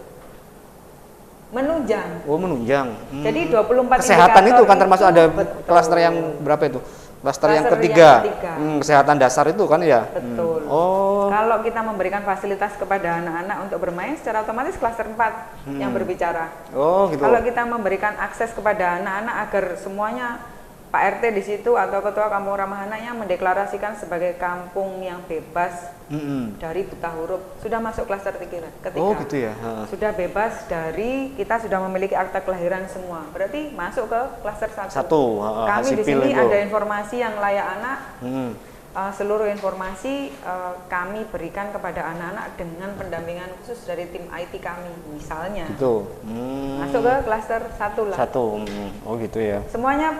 Menunjang.
Oh menunjang.
Jadi 24
kesehatan itu kan termasuk ada
betul.
klaster yang berapa itu? Klaster yang ketiga. Kesehatan dasar itu kan ya.
Betul.
Oh.
Kalau kita memberikan fasilitas kepada anak-anak untuk bermain, secara otomatis klaster 4 yang berbicara.
Oh gitu.
Kalau kita memberikan akses kepada anak-anak agar semuanya Pak RT di situ atau Ketua Kampung Ramahana yang mendeklarasikan sebagai kampung yang bebas dari buta huruf, sudah masuk klaster ketiga.
Oh gitu ya.
Sudah bebas dari, kita sudah memiliki akta kelahiran semua. Berarti masuk ke klaster 1. Kami di sini ada informasi yang layak anak. Seluruh informasi kami berikan kepada anak-anak dengan pendampingan khusus dari tim IT kami, misalnya.
Gitu.
Masuk ke klaster 1 lah.
Oh gitu ya.
Semuanya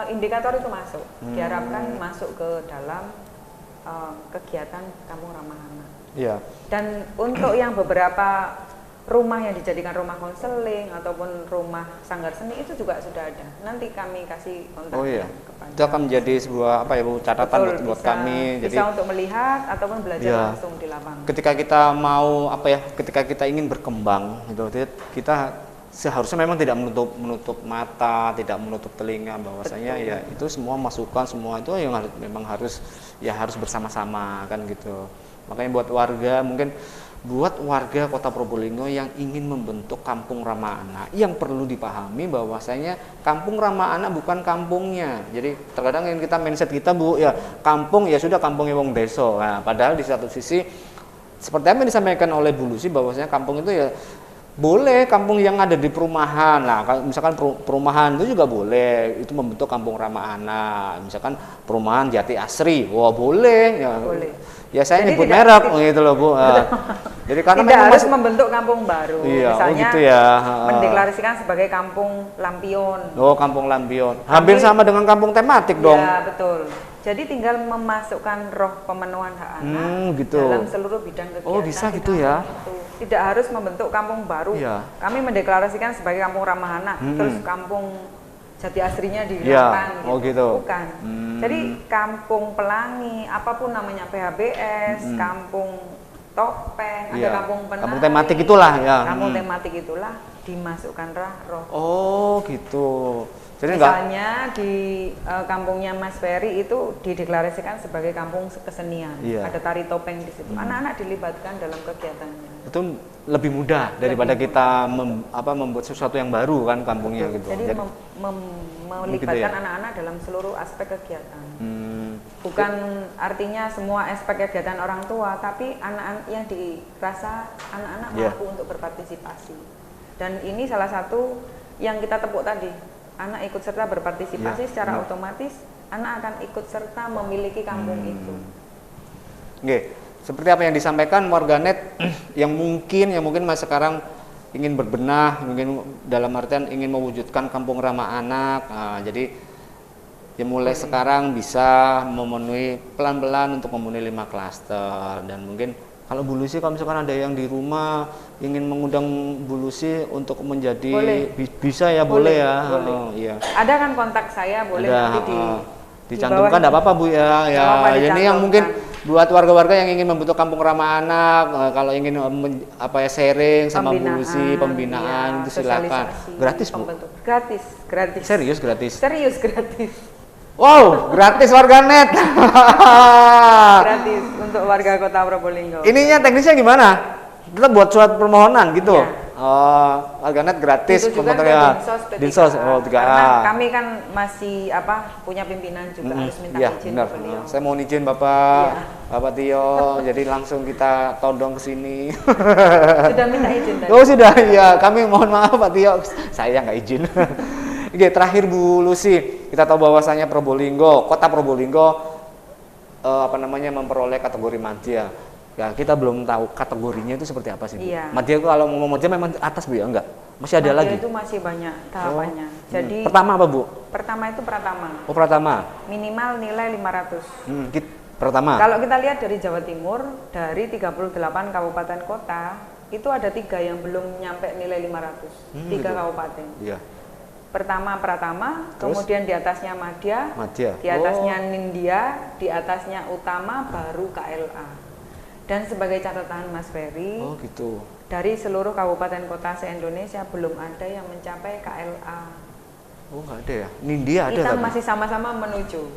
indikator itu masuk, diharapkan masuk ke dalam kegiatan Kampung Ramahana.
Iya.
Dan untuk yang beberapa rumah yang dijadikan rumah konseling ataupun rumah sanggar seni itu juga sudah ada. Nanti kami kasih kontaknya kepada.
Itu akan menjadi sebuah catatan buat kami.
Bisa untuk melihat ataupun belajar langsung di lapangan.
Ketika kita mau ketika kita ingin berkembang gitu, kita seharusnya memang tidak menutup mata, tidak menutup telinga, bahwasanya ya itu semua masukan, semua itu yang memang harus bersama-sama kan gitu. Makanya buat warga Kota Probolinggo yang ingin membentuk Kampung Ramah Anak, yang perlu dipahami bahwasanya Kampung Ramah Anak bukan kampungnya. Jadi terkadang yang kita mindset kita Bu ya, kampung ya sudah kampungnya wong desa. Nah, padahal di satu sisi seperti apa yang disampaikan oleh Bu Lucy bahwasanya kampung itu ya boleh kampung yang ada di perumahan. Nah, misalkan perumahan itu juga boleh, itu membentuk Kampung Ramah Anak. Misalkan perumahan Jati Asri, wah boleh. Ya,
boleh.
Ya saya nyebut merek gitu loh Bu. Jadi karena
tidak harus membentuk kampung baru.
Iya,
misalnya
gitu ya.
Mendeklarasikan sebagai Kampung Lampion.
Oh, Kampung Lampion. Hampir sama dengan kampung tematik dong.
Ya betul. Jadi tinggal memasukkan roh pemenuhan hak anak
gitu.
dalam seluruh bidang kegiatan.
Oh bisa gitu ya.
Tidak harus membentuk kampung baru. Kami mendeklarasikan sebagai Kampung Ramah Anak, terus kampung Jati Asrinya di depan.
Gitu.
Bukan. Jadi Kampung Pelangi, apapun namanya, PHBS, Kampung Topeng, ada Kampung Penari.
Kampung tematik itulah ya.
Kampung tematik itulah dimasukkan roh.
Oh gitu. Jadi
misalnya di kampungnya Mas Ferry itu dideklarasikan sebagai kampung kesenian. Ada tari topeng di situ. Anak-anak dilibatkan dalam kegiatannya.
Itu lebih mudah daripada kita membuat sesuatu yang baru kan kampungnya gitu.
Jadi melibatkan anak-anak dalam seluruh aspek kegiatan. Bukan artinya semua aspek kegiatan orang tua, tapi anak-anak yang dirasa anak-anak mampu untuk berpartisipasi. Dan ini salah satu yang kita tepuk tadi. Anak ikut serta berpartisipasi secara otomatis anak akan ikut serta memiliki kampung itu.
Oke, seperti apa yang disampaikan warganet yang mungkin mas sekarang ingin berbenah, mungkin dalam artian ingin mewujudkan Kampung Ramah Anak. Nah, jadi ya mulai sekarang bisa memenuhi pelan-pelan untuk memenuhi 5 klaster dan mungkin Kalau Bu Lucy, kalau misalkan ada yang di rumah ingin mengundang Bu Lucy untuk menjadi bisa ya, boleh ya.
Boleh.
Oh, iya.
Ada kan kontak saya, boleh
Ada,
nanti
dicantumkan enggak apa-apa Bu ya. Ya, ini yang mungkin buat warga-warga yang ingin membentuk kampung ramah anak, kalau ingin sharing sama Bu Lucy, pembinaan, itu silakan. Gratis Bu.
Gratis.
Serius gratis.
Serius gratis.
Wow, gratis warganet.
Gratis untuk warga Kota Probolinggo.
Ininya teknisnya gimana? Kita buat surat permohonan gitu.
Ya.
Warganet gratis.
Itu juga
Dinsos,
karena kami kan masih punya pimpinan juga harus minta izin
benar.
ke beliau.
Saya mau izin Bapak, Bapak Tio, jadi langsung kita todong ke sini.
Sudah minta izin tadi?
Oh sudah, ya kami mohon maaf Pak Tio, saya nggak izin. Oke, terakhir Bu Lucy, kita tahu bahwasanya Probolinggo, Kota Probolinggo memperoleh kategori madya. Ya, kita belum tahu kategorinya itu seperti apa sih, Bu?
Iya.
Madya kalau mau madya memang atas Bu ya, enggak? Masih ada lagi?
Madya itu masih banyak tahapannya. Jadi
pertama apa, Bu?
Pertama itu pratama.
Oh, pratama.
Minimal nilai 500.
Pertama.
Kalau kita lihat dari Jawa Timur, dari 38 kabupaten kota, itu ada 3 yang belum nyampe nilai 500. 3
gitu.
Kabupaten.
Iya.
Pertama pratama,
terus?
Kemudian di atasnya madya, di atasnya nindya, di atasnya utama, baru KLA. Dan sebagai catatan Mas Ferry,
gitu.
Dari seluruh kabupaten kota se-Indonesia belum ada yang mencapai KLA.
Oh, nggak ada ya? Nindya ada.
Kita masih sama-sama menuju.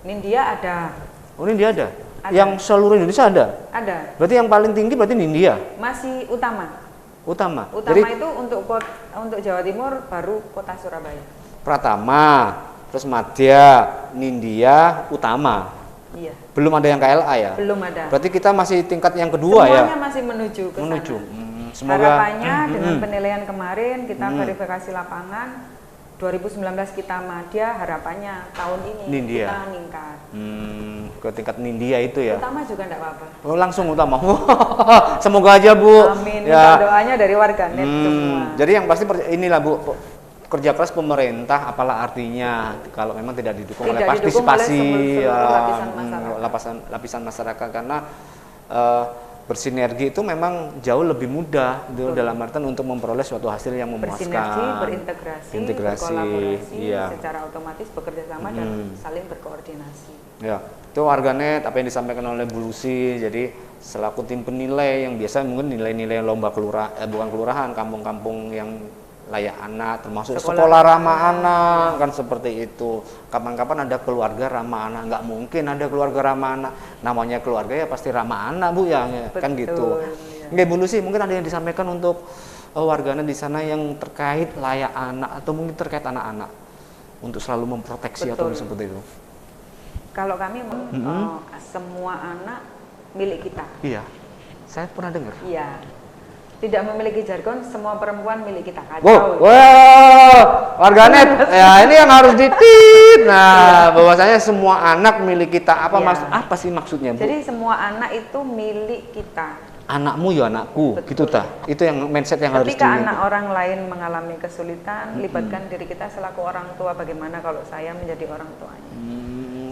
Nindya ada.
Oh, Nindya ada? Yang seluruh Indonesia ada?
Ada.
Berarti yang paling tinggi berarti Nindya?
Masih utama.
Utama.
Utama jadi, itu untuk Jawa Timur baru kota Surabaya.
Pratama, terus madya, nindya, utama.
Iya.
Belum ada yang KLA ya?
Belum ada.
Berarti kita masih tingkat yang kedua.
Semuanya
ya?
Semuanya masih menuju ke sana.
Semoga
harapannya dengan penilaian kemarin kita verifikasi lapangan 2019 kita madya, harapannya tahun ini
nindya.
Kita meningkat.
Ke tingkat nindya itu ya?
Utama juga enggak apa-apa.
Oh, langsung utama. Semoga aja Bu.
Amin. Ya. Doanya dari warganet semua.
Jadi yang pasti inilah Bu, kerja keras pemerintah apalah artinya kalau memang tidak didukung oleh partisipasi lapisan masyarakat karena bersinergi itu memang jauh lebih mudah dalam artian untuk memperoleh suatu hasil yang memuaskan.
Bersinergi, berintegrasi, berkolaborasi, secara otomatis bekerja sama dan saling berkoordinasi.
Ya, itu warganet apa yang disampaikan oleh Bu Lucy. Jadi selaku tim penilai yang biasa mungkin nilai-nilai lomba bukan kelurahan, kampung-kampung yang layak anak, termasuk sekolah ramah anak, kan seperti itu. Kapan-kapan ada keluarga ramah anak, nggak mungkin ada keluarga ramah anak. Namanya keluarga ya pasti ramah anak Bu ya, kan gitu. Ya. Bu Lucy, mungkin ada yang disampaikan untuk warganet di sana yang terkait layak anak atau mungkin terkait anak-anak untuk selalu memproteksi atau seperti itu.
Kalau kami semua anak milik kita.
Iya, saya pernah dengar.
Iya. Tidak memiliki jargon, semua perempuan milik kita.
Kacau. Wow, warganet. Ya, ini yang harus ditit. Nah, bahwasanya semua anak milik kita. Apa sih maksudnya, Bu?
Jadi semua anak itu milik kita.
Anakmu ya anakku, gitu ta. Itu yang mindset yang harus
ketika anak orang lain mengalami kesulitan, libatkan diri kita selaku orang tua. Bagaimana kalau saya menjadi orang tuanya?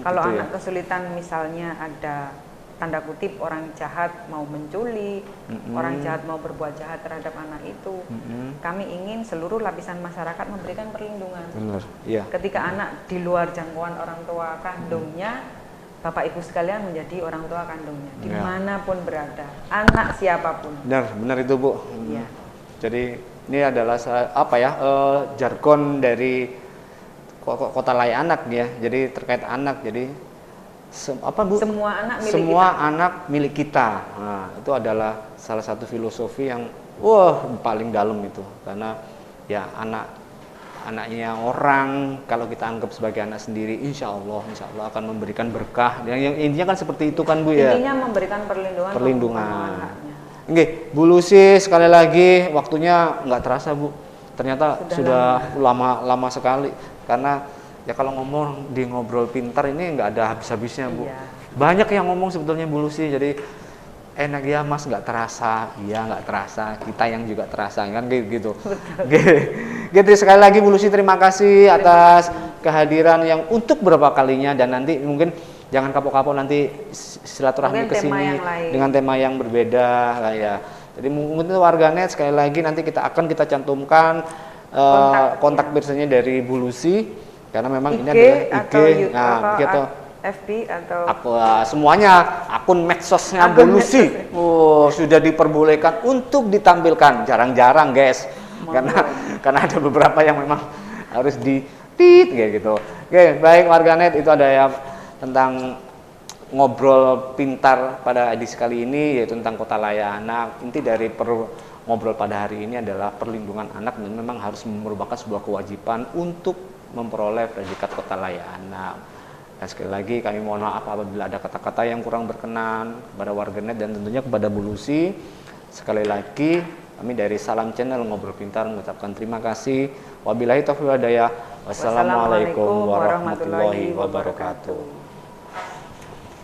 Kalau gitu anak kesulitan misalnya ada tanda kutip orang jahat mau menculik, orang jahat mau berbuat jahat terhadap anak itu, kami ingin seluruh lapisan masyarakat memberikan perlindungan.
Benar, iya.
Ketika anak di luar jangkauan orang tua kandungnya, Bapak Ibu sekalian menjadi orang tua kandungnya, dimanapun berada, anak siapapun.
Benar itu Bu.
Iya.
Jadi ini adalah jargon dari kota layak anak ya. Jadi terkait anak, jadi Bu? Semua anak milik kita. Nah, itu adalah salah satu filosofi yang paling dalam itu. Karena ya anaknya orang kalau kita anggap sebagai anak sendiri, insya Allah akan memberikan berkah. Yang intinya kan seperti itu kan Bu ya.
Intinya memberikan perlindungan.
Oke, Bu Lucy sekali lagi waktunya nggak terasa Bu. Ternyata sudah lama sekali karena ya kalau ngomong di ngobrol pintar ini nggak ada habis-habisnya Bu. Iya. Banyak yang ngomong sebetulnya Bu Lucy, jadi enak ya Mas nggak terasa, iya nggak terasa, kita yang juga terasa kan gitu. Gitu sekali lagi Bu Lucy terima kasih atas kehadiran yang untuk berapa kalinya dan nanti mungkin jangan kapok-kapok nanti silaturahmi
Mungkin
ke
tema
sini
yang lain.
dengan tema yang berbeda lah ya. Jadi mungkin warganet sekali lagi nanti kita cantumkan kontak personnya dari Bu Lucy karena memang ini adalah IG
atau
nah gitu.
FB atau
semuanya akun medsosnya Bu Lucy sudah diperbolehkan untuk ditampilkan, jarang-jarang guys, karena ada beberapa yang memang harus di-tit kayak gitu. Oke, baik warganet, itu ada ya tentang ngobrol pintar pada edisi kali ini, yaitu tentang kota layak anak. Inti dari ngobrol pada hari ini adalah perlindungan anak, dan memang harus merupakan sebuah kewajiban untuk memperoleh predikat kota layak anak. Dan sekali lagi kami mohon maaf apabila ada kata-kata yang kurang berkenan kepada warganet dan tentunya kepada Bu Lucy. Sekali lagi kami dari Salam Channel Ngobrol Pintar mengucapkan terima kasih. Wabillahi taufiq wal hidayah. Wassalamualaikum warahmatullahi wabarakatuh.